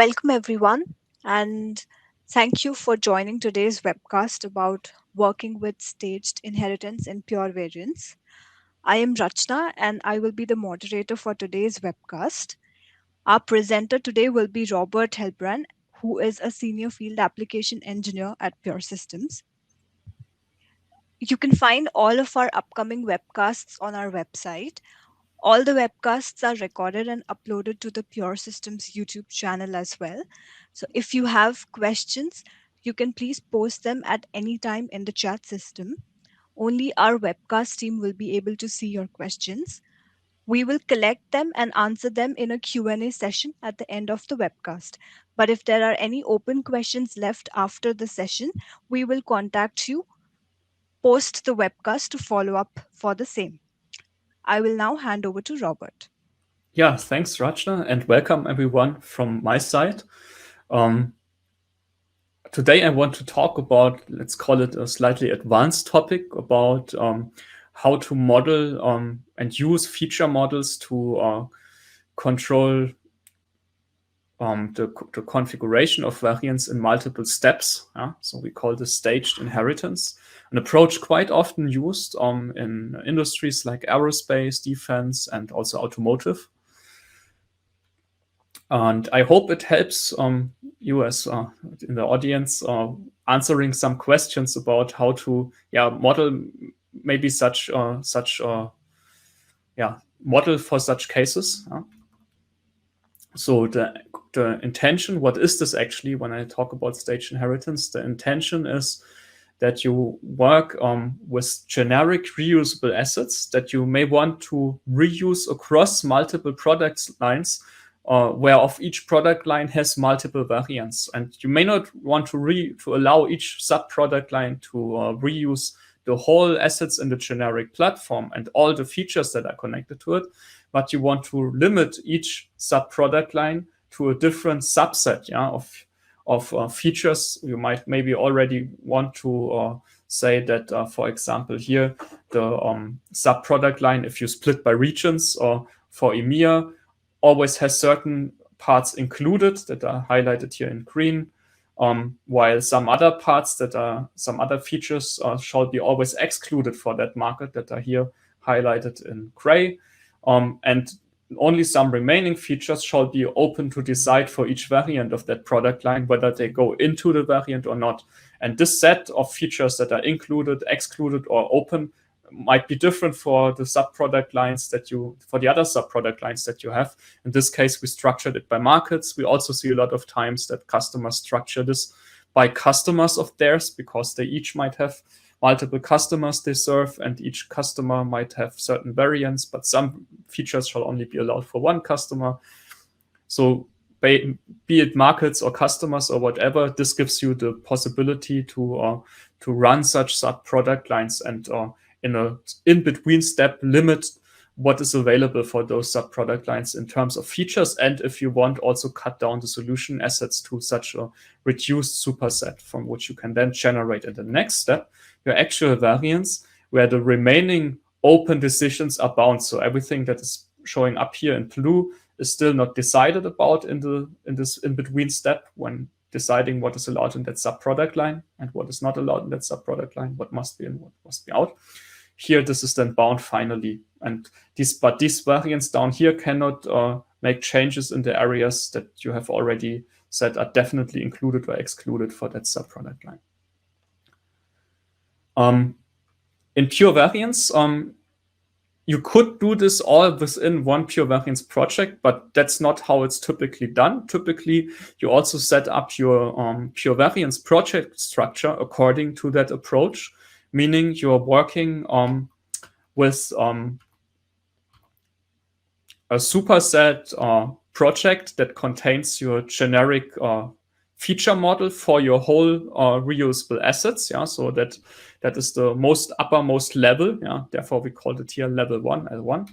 Welcome, everyone, and thank you for joining today's webcast about working with staged inheritance in pure variants. I am Rachna, and I will be the moderator for today's webcast. Our presenter today will be Robert Helbrand, who is a senior field application engineer at Pure Systems. You can find all of our upcoming webcasts on our website. All the webcasts are recorded and uploaded to the Pure Systems YouTube channel as well. So if you have questions, you can please post them at any time in the chat system. Only our webcast team will be able to see your questions. We will collect them and answer them in a Q&A session at the end of the webcast. But if there are any open questions left after the session, we will contact you post the webcast to follow up for the same. I will now hand over to Robert. Yeah, thanks, Rachna, and welcome everyone from my side. Today I want to talk about, let's call it a slightly advanced topic about how to model and use feature models to control the configuration of variants in multiple steps. So we call this staged inheritance, an approach quite often used in industries like aerospace, defense, and also automotive. And I hope it helps you as in the audience answering some questions about how to model maybe such model for such cases. So the intention, what is this actually when I talk about staged inheritance? The intention is that you work with generic reusable assets that you may want to reuse across multiple product lines, whereof each product line has multiple variants. And you may not want to allow each sub-product line to reuse the whole assets in the generic platform and all the features that are connected to it, but you want to limit each sub-product line to a different subset of features. You might maybe already want to say that, for example, here, the sub-product line, if you split by regions or for EMEA, always has certain parts included that are highlighted here in green, while some other parts that are some other features shall be always excluded for that market that are here highlighted in gray. And only some remaining features shall be open to decide for each variant of that product line whether they go into the variant or not. And this set of features that are included, excluded, or open might be different for the sub-product lines for the other sub-product lines that you have. In this case, we structured it by markets. We also see a lot of times that customers structure this by customers of theirs because they each might have multiple customers they serve, and each customer might have certain variants, but some features shall only be allowed for one customer. So be it markets or customers or whatever, this gives you the possibility to run such sub-product lines and in a in-between step limit what is available for those sub-product lines in terms of features, and if you want, also cut down the solution assets to such a reduced superset from which you can then generate in the next step your actual variants where the remaining open decisions are bound. So everything that is showing up here in blue is still not decided about in this in-between step when deciding what is allowed in that sub-product line and what is not allowed in that sub-product line, what must be in, what must be out. Here, this is then bound finally. And these variants down here cannot make changes in the areas that you have already said are definitely included or excluded for that sub-product line. In pure variants, you could do this all within one pure variants project, but that's not how it's typically done. Typically, you also set up your pure variants project structure according to that approach, meaning you're working with a superset project that contains your generic feature model for your whole reusable assets. So that is the uppermost level. Therefore, we call it here level 1, L1.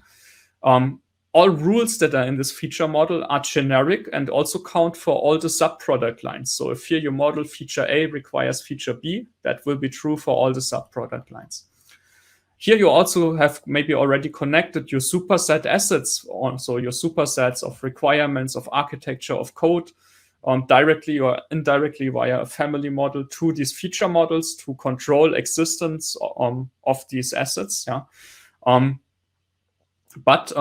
All rules that are in this feature model are generic and also count for all the sub-product lines. So if here your model feature A requires feature B, that will be true for all the sub-product lines. Here you also have maybe already connected your superset assets on, so your supersets of requirements, of architecture, of code, directly or indirectly via a family model to these feature models to control existence of these assets. Yeah. Um, but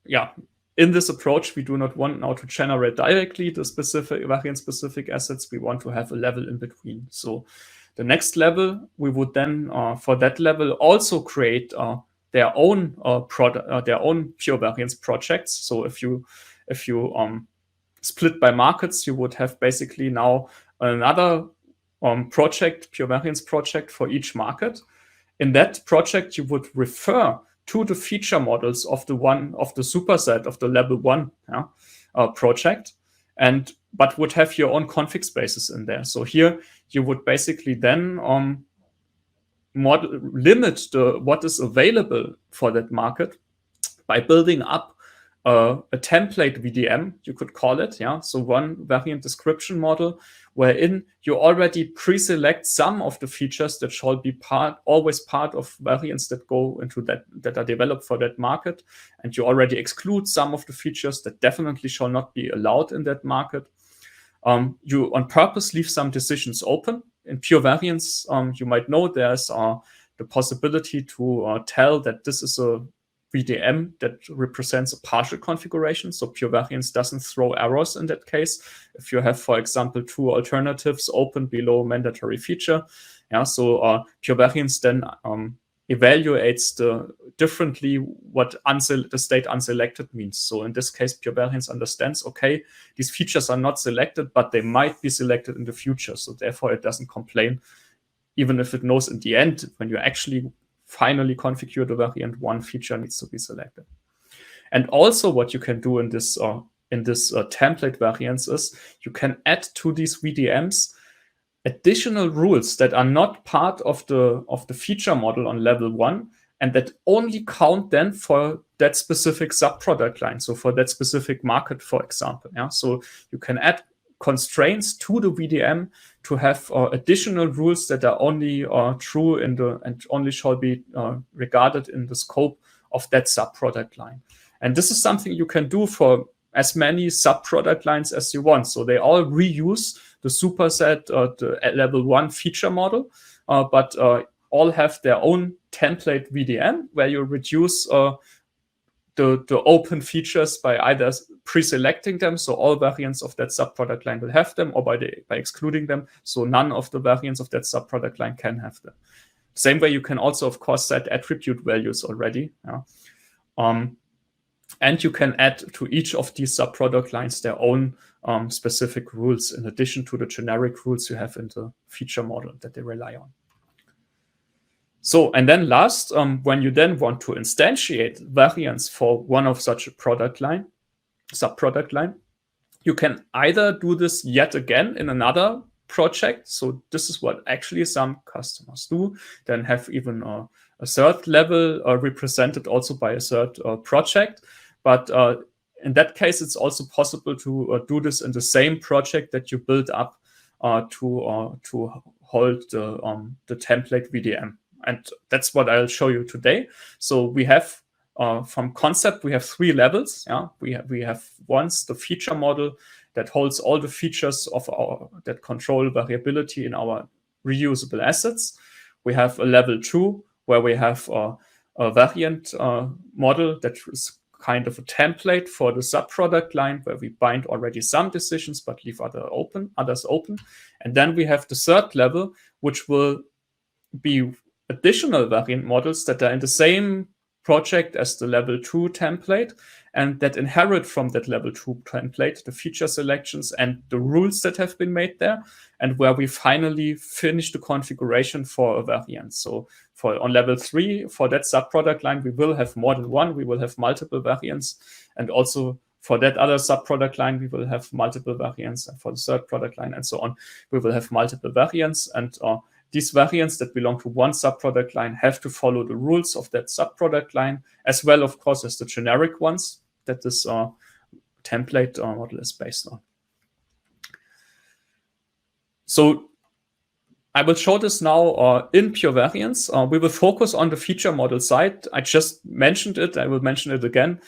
yeah, in this approach, we do not want now to generate directly the specific variant-specific assets. We want to have a level in between. So the next level, we would then, for that level, also create their own product, their own pure variance projects. So if you split by markets, you would have basically now another project, pure variance project for each market. In that project, you would refer to the feature models of the superset of the level one project, but would have your own config spaces in there. So here you would basically then limit what is available for that market by building up a template VDM, you could call it. Yeah. So one variant description model wherein you already pre-select some of the features that shall be always part of variants that go into that are developed for that market. And you already exclude some of the features that definitely shall not be allowed in that market. You on purpose leave some decisions open. In pure variants, you might know there's the possibility to tell that this is a VDM that represents a partial configuration. So pure variants doesn't throw errors in that case. If you have, for example, two alternatives open below mandatory feature, yeah, so pure variants then evaluates differently what the state unselected means. So in this case, pure variants understands, okay, these features are not selected, but they might be selected in the future. So therefore, it doesn't complain, even if it knows in the end, when you actually finally configure the variant, one feature needs to be selected. And also what you can do in this template variants is you can add to these VDMs additional rules that are not part of the feature model on level one, and that only count then for that specific subproduct line. So for that specific market, for example. Yeah. So you can add constraints to the VDM to have additional rules that are only true and only shall be regarded in the scope of that subproduct line. And this is something you can do for as many subproduct lines as you want. So they all reuse the superset, the level one feature model, but all have their own template VDM where you reduce the open features by either pre-selecting them, so all variants of that subproduct line will have them, or by excluding them, so none of the variants of that subproduct line can have them. Same way, you can also, of course, set attribute values already. Yeah. And you can add to each of these subproduct lines their own specific rules in addition to the generic rules you have in the feature model that they rely on. So, and then last, when you then want to instantiate variants for one of such a subproduct line, you can either do this yet again in another project. So this is what actually some customers do, then have even a third level represented also by a third project. But in that case, it's also possible to do this in the same project that you build up to hold the template VDM. And that's what I'll show you today. So we have, from concept, we have three levels. Yeah, we have once the feature model that holds all the features that control variability in our reusable assets. We have a level 2 where we have a variant model that is kind of a template for the subproduct line where we bind already some decisions but leave others open. And then we have the third level, which will be additional variant models that are in the same project as the level 2 template and that inherit from that level 2 template the feature selections and the rules that have been made there, and where we finally finish the configuration for a variant. So on level 3, for that subproduct line, we will have more than one, we will have multiple variants, and also for that other subproduct line, we will have multiple variants, and for the third product line and so on, we will have multiple variants. And these variants that belong to one subproduct line have to follow the rules of that subproduct line, as well, of course, as the generic ones that this template model is based on. So I will show this now in pure variants. We will focus on the feature model side. I just mentioned it. I will mention it again.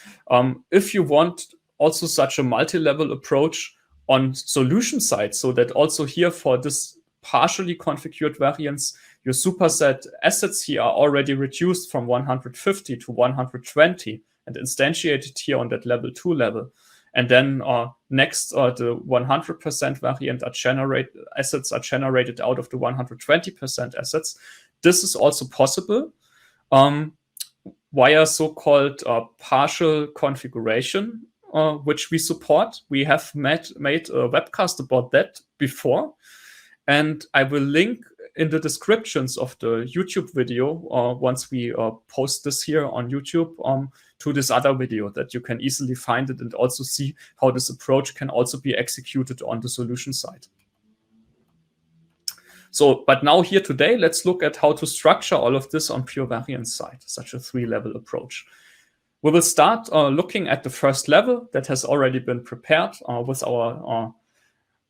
If you want also such a multi-level approach, on solution side, so that also here for this partially configured variance, your superset assets here are already reduced from 150 to 120 and instantiated here on that level 2 level. And then next, the 100% variant assets are generated out of the 120% assets. This is also possible via so-called partial configuration, which we support. We have made a webcast about that before, and I will link in the descriptions of the YouTube video once we post this here on YouTube to this other video, that you can easily find it and also see how this approach can also be executed on the solution side. So, but now here today, let's look at how to structure all of this on pure variance side, such a 3-level approach. We will start looking at the first level that has already been prepared with our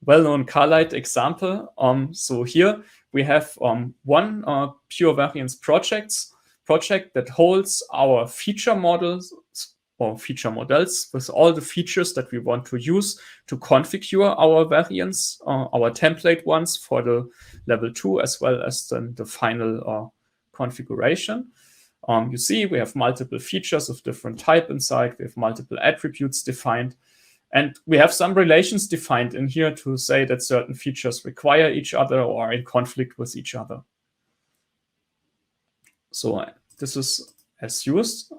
well-known Carlite example. So here we have one pure variance project that holds our feature models or feature models with all the features that we want to use to configure our variants, our template ones for the level 2, as well as then the final configuration. You see, we have multiple features of different type inside. We have multiple attributes defined. And we have some relations defined in here to say that certain features require each other or are in conflict with each other. So this is as used,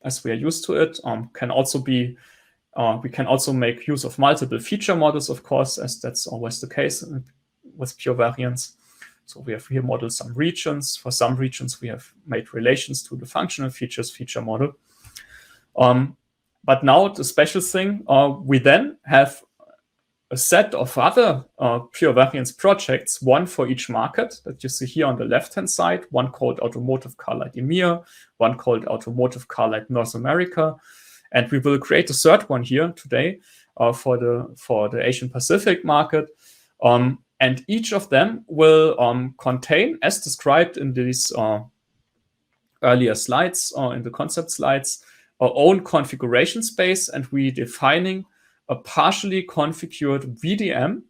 as we are used to it. Can also be, we can also make use of multiple feature models, of course, as that's always the case with pure variance. So we have here modeled some regions. For some regions, we have made relations to the functional features feature model. But now the special thing, we then have a set of other pure variance projects, one for each market that you see here on the left-hand side, one called Automotive Carlite EMEA, one called Automotive Carlite North America. And we will create a third one here today for the Asian Pacific market. And each of them will contain, as described in these earlier slides, in the concept slides, our own configuration space, and we defining a partially configured VDM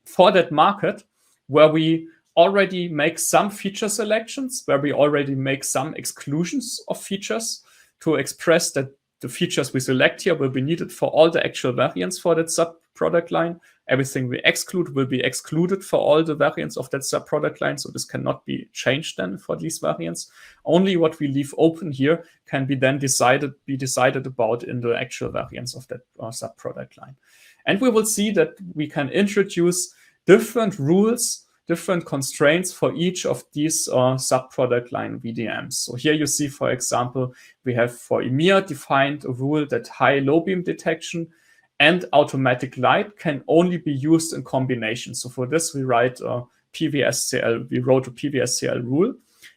for that market where we already make some feature selections, where we already make some exclusions of features to express that the features we select here will be needed for all the actual variants for that sub-product line. Everything we exclude will be excluded for all the variants of that sub-product line, so this cannot be changed then for these variants. Only what we leave open here can be then decided about in the actual variants of that sub-product line. And we will see that we can introduce different rules, different constraints for each of these sub-product line VDMs. So here you see, for example, we have for EMEA defined a rule that high-low beam detection and automatic light can only be used in combination. So for this, we wrote a PVSCL rule.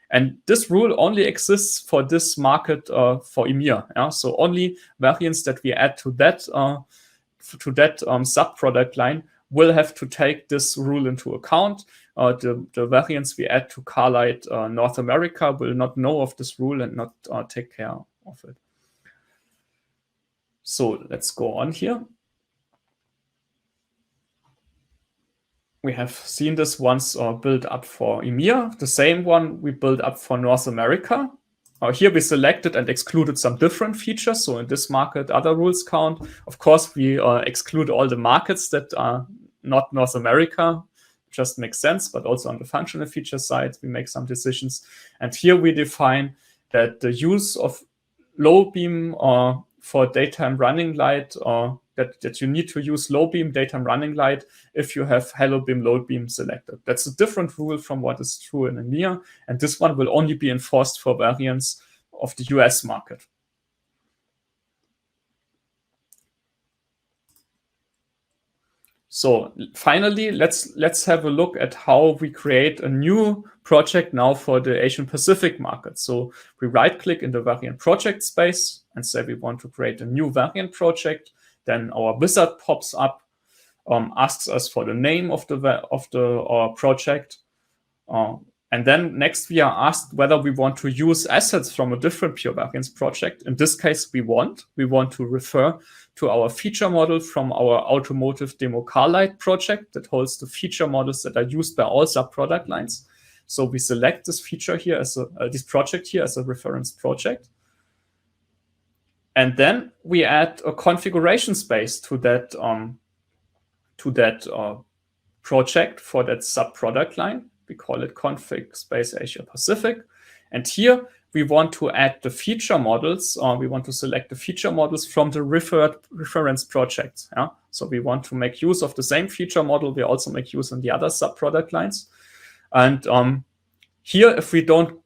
And this rule only exists for this market for EMEA. Yeah? So only variants that we add to that sub-product line will have to take this rule into account. The variants we add to Carlite North America will not know of this rule and not take care of it. So let's go on here. We have seen this once built up for EMEA. The same one we built up for North America. Here we selected and excluded some different features. So in this market, other rules count. Of course, we exclude all the markets that are not North America. Just makes sense, but also on the functional feature side, we make some decisions. And here we define that the use of low beam for daytime running light, that you need to use low beam daytime running light if you have hello beam, low beam selected. That's a different rule from what is true in EMEA, and this one will only be enforced for variants of the US market. So finally, let's have a look at how we create a new project now for the Asian Pacific market. So we right-click in the variant project space and say we want to create a new variant project. Then our wizard pops up, asks us for the name of the project, And then next we are asked whether we want to use assets from a different pure variance project. In this case, we want to refer to our feature model from our automotive demo car light project that holds the feature models that are used by all sub-product lines. So we select this feature here as this project here as a reference project. And then we add a configuration space to that project for that sub-product line. We call it config space Asia Pacific. And here we want to add the feature models, we want to select the feature models from the reference projects. Yeah? So we want to make use of the same feature model. We also make use on the other sub-product lines. And here, if we don't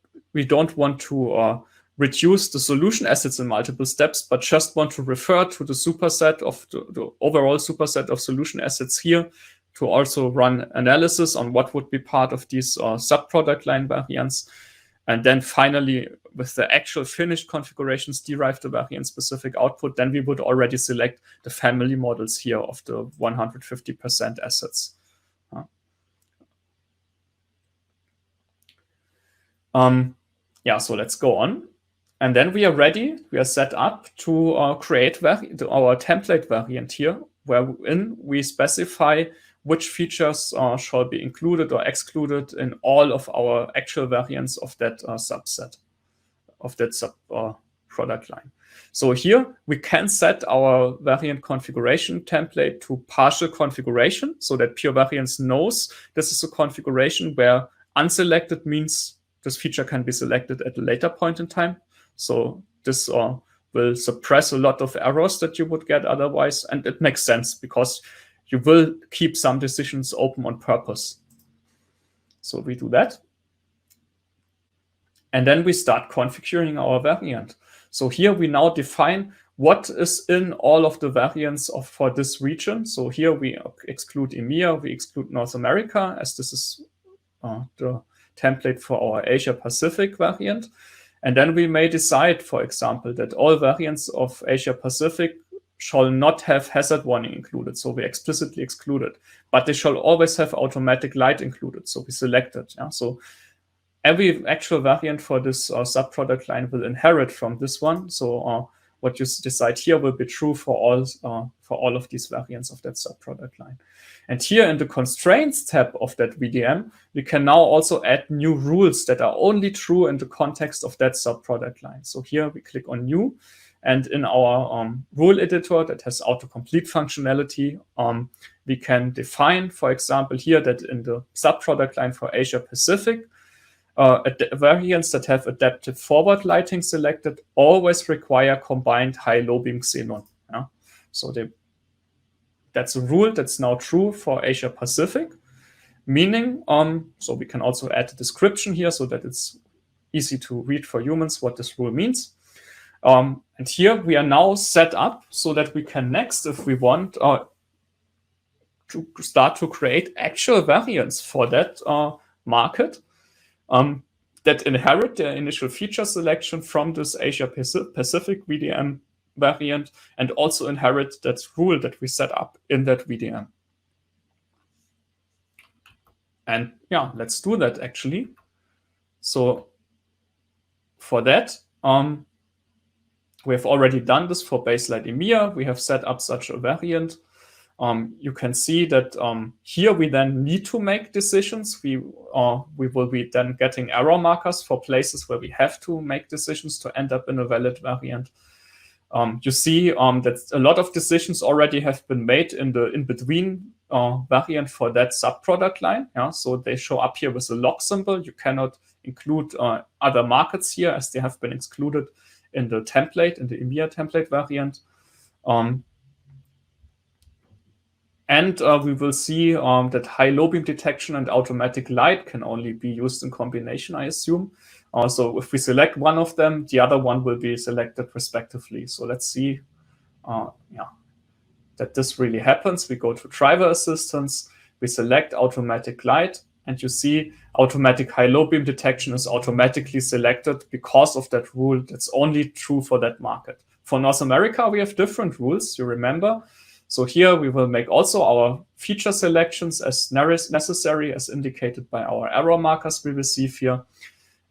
want to reduce the solution assets in multiple steps, but just want to refer to the superset of the overall superset of solution assets here to also run analysis on what would be part of these sub-product line variants. And then finally, with the actual finished configurations, derive the variant-specific output, then we would already select the family models here of the 150% assets. So let's go on. And then we are ready, we are set up to create our template variant here, wherein we specify which features shall be included or excluded in all of our actual variants of that subset, of that sub-product line. So here we can set our variant configuration template to partial configuration so that pure variants knows this is a configuration where unselected means this feature can be selected at a later point in time. So this will suppress a lot of errors that you would get otherwise. And it makes sense because you will keep some decisions open on purpose. So we do that. And then we start configuring our variant. So here we now define what is in all of the variants for this region. So here we exclude EMEA, we exclude North America, as this is the template for our Asia Pacific variant. And then we may decide, for example, that all variants of Asia Pacific shall not have hazard warning included. So we explicitly exclude it. But they shall always have automatic light included. So we select it. Yeah? So every actual variant for this sub-product line will inherit from this one. So what you decide here will be true for all of these variants of that sub-product line. And here in the constraints tab of that VDM, we can now also add new rules that are only true in the context of that sub-product line. So here we click on new, and in our rule editor that has autocomplete functionality, we can define, for example, here that in the sub-product line for Asia Pacific, variants that have adaptive forward lighting selected always require combined high-low beam xenon. Yeah? So that's a rule that's now true for Asia Pacific, meaning, so we can also add a description here so that it's easy to read for humans what this rule means. And here we are now set up so that we can next, if we want, to start to create actual variants for that market that inherit their initial feature selection from this Asia Pacific VDM variant and also inherit that rule that we set up in that VDM. And yeah, let's do that actually. So for that, we have already done this for baseline EMEA. We have set up such a variant. You can see that here we then need to make decisions. We will be then getting error markers for places where we have to make decisions to end up in a valid variant. You see that a lot of decisions already have been made in the in-between variant for that sub-product line. Yeah? So they show up here with a log symbol. You cannot include other markets here as they have been excluded in the template, in the EMEA template variant. And we will see that high-low beam detection and automatic light can only be used in combination, I assume. So if we select one of them, the other one will be selected respectively. So let's see that this really happens. We go to driver assistance, we select automatic light, and you see automatic high-low beam detection is automatically selected because of that rule that's only true for that market. For North America, we have different rules, you remember. So here we will make also our feature selections as necessary, as indicated by our error markers we receive here.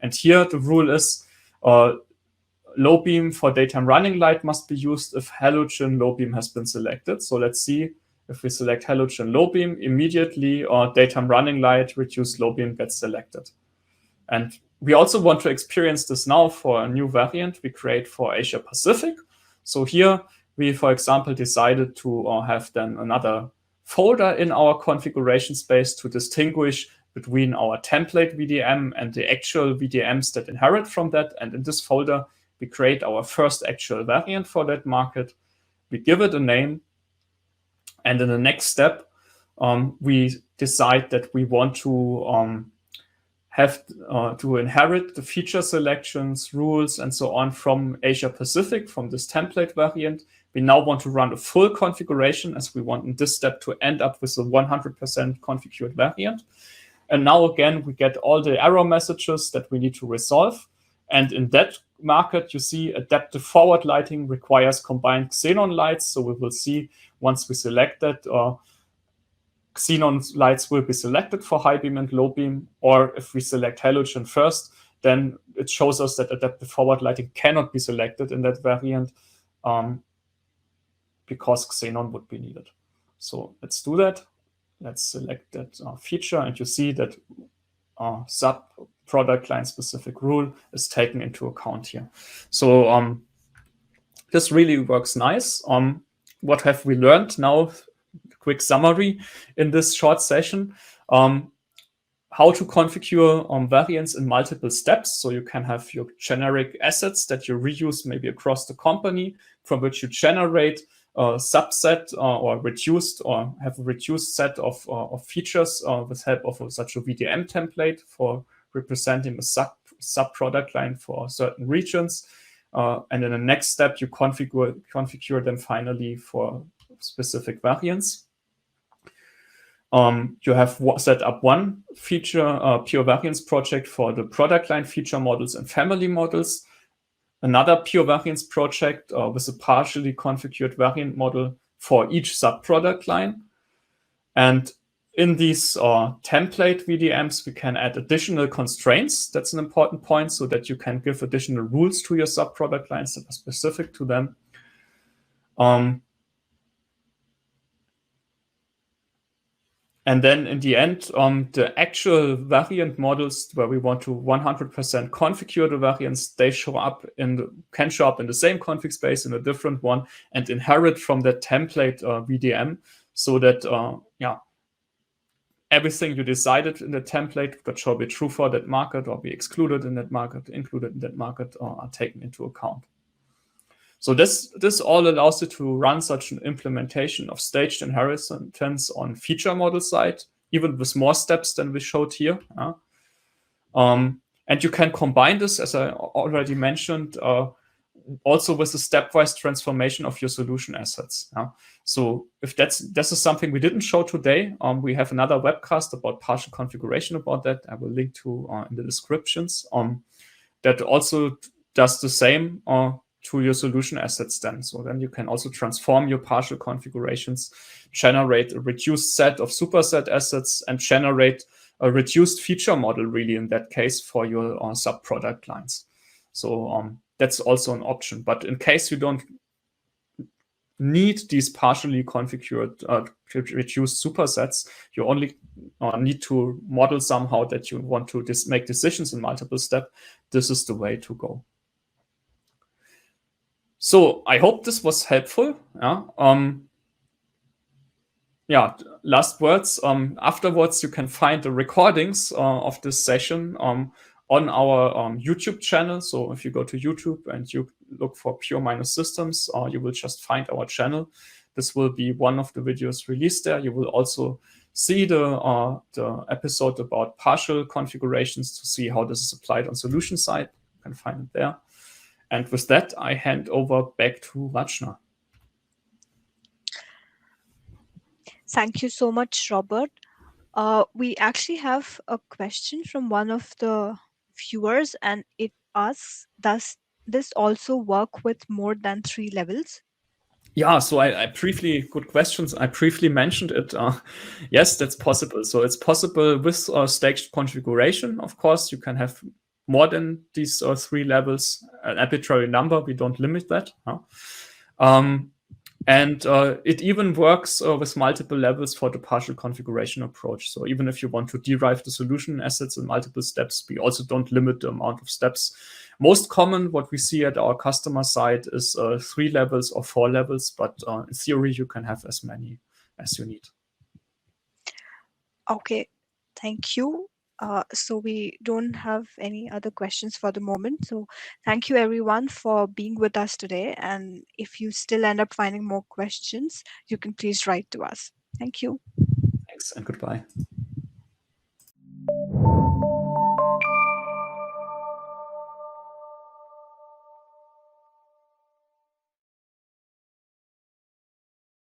And here the rule is low beam for daytime running light must be used if halogen low beam has been selected. So let's see if we select halogen low beam, immediately daytime running light reduced low beam gets selected. And we also want to experience this now for a new variant we create for Asia Pacific. So here we, for example, decided to have then another folder in our configuration space to distinguish between our template VDM and the actual VDMs that inherit from that. And in this folder, we create our first actual variant for that market. We give it a name. And in the next step, we decide that we want to have to inherit the feature selections, rules, and so on from Asia Pacific, from this template variant. We now want to run a full configuration, as we want in this step to end up with a 100% configured variant. And now again, we get all the error messages that we need to resolve. And in that market, you see adaptive forward lighting requires combined xenon lights. So we will see once we select that, xenon lights will be selected for high beam and low beam, or if we select halogen first, then it shows us that adaptive forward lighting cannot be selected in that variant because xenon would be needed. So let's do that. Let's select that feature, and you see that sub product line specific rule is taken into account here. So this really works nice. What have we learned now? Quick summary in this short session. How to configure variants in multiple steps. So you can have your generic assets that you reuse maybe across the company, from which you generate a subset or reduced or have a reduced set of features with help of such a VDM template for representing a sub product line for certain regions. And in the next step, you configure them finally for specific variants. You have set up one feature pure variance project for the product line feature models and family models, another pure variance project with a partially configured variant model for each sub product line. And in these template VDMs, we can add additional constraints. That's an important point, so that you can give additional rules to your sub product lines that are specific to them. And then in the end, the actual variant models where we want to 100% configure the variants, they can show up in the same config space in a different one and inherit from that template VDM, so that everything you decided in the template that shall be true for that market or be excluded in that market, included in that market, are taken into account. So this all allows you to run such an implementation of staged inheritance on feature model side, even with more steps than we showed here. And you can combine this, as I already mentioned, also with a stepwise transformation of your solution assets. So if this is something we didn't show today, we have another webcast about partial configuration about that. I will link to in the descriptions. That also does the same to your solution assets then. So then you can also transform your partial configurations, generate a reduced set of superset assets, and generate a reduced feature model, really, in that case, for your sub-product lines. So that's also an option. But in case you don't need these partially configured reduced supersets, you only need to model somehow that you want to make decisions in multiple steps. This is the way to go. So I hope this was helpful. Last words. Afterwards, you can find the recordings of this session on our YouTube channel. So if you go to YouTube and you look for Pure Minus Systems, you will just find our channel. This will be one of the videos released there. You will also see the episode about partial configurations to see how this is applied on solution side. You can find it there. And with that, I hand over back to Rachna. Thank you so much, Robert. We actually have a question from one of the viewers, and it asks, does this also work with more than 3 levels? Yeah, so I briefly, good questions. I briefly mentioned it. Yes, that's possible. So it's possible with staged configuration. Of course, you can have more than these three levels. An arbitrary number, we don't limit that. Huh? Um, and it even works with multiple levels for the partial configuration approach. So even if you want to derive the solution assets in multiple steps, we also don't limit the amount of steps. Most common, what we see at our customer side is 3 levels or 4 levels, but in theory, you can have as many as you need. Okay, thank you. So we don't have any other questions for the moment. So thank you everyone for being with us today. And if you still end up finding more questions, you can please write to us. Thank you. Thanks and goodbye.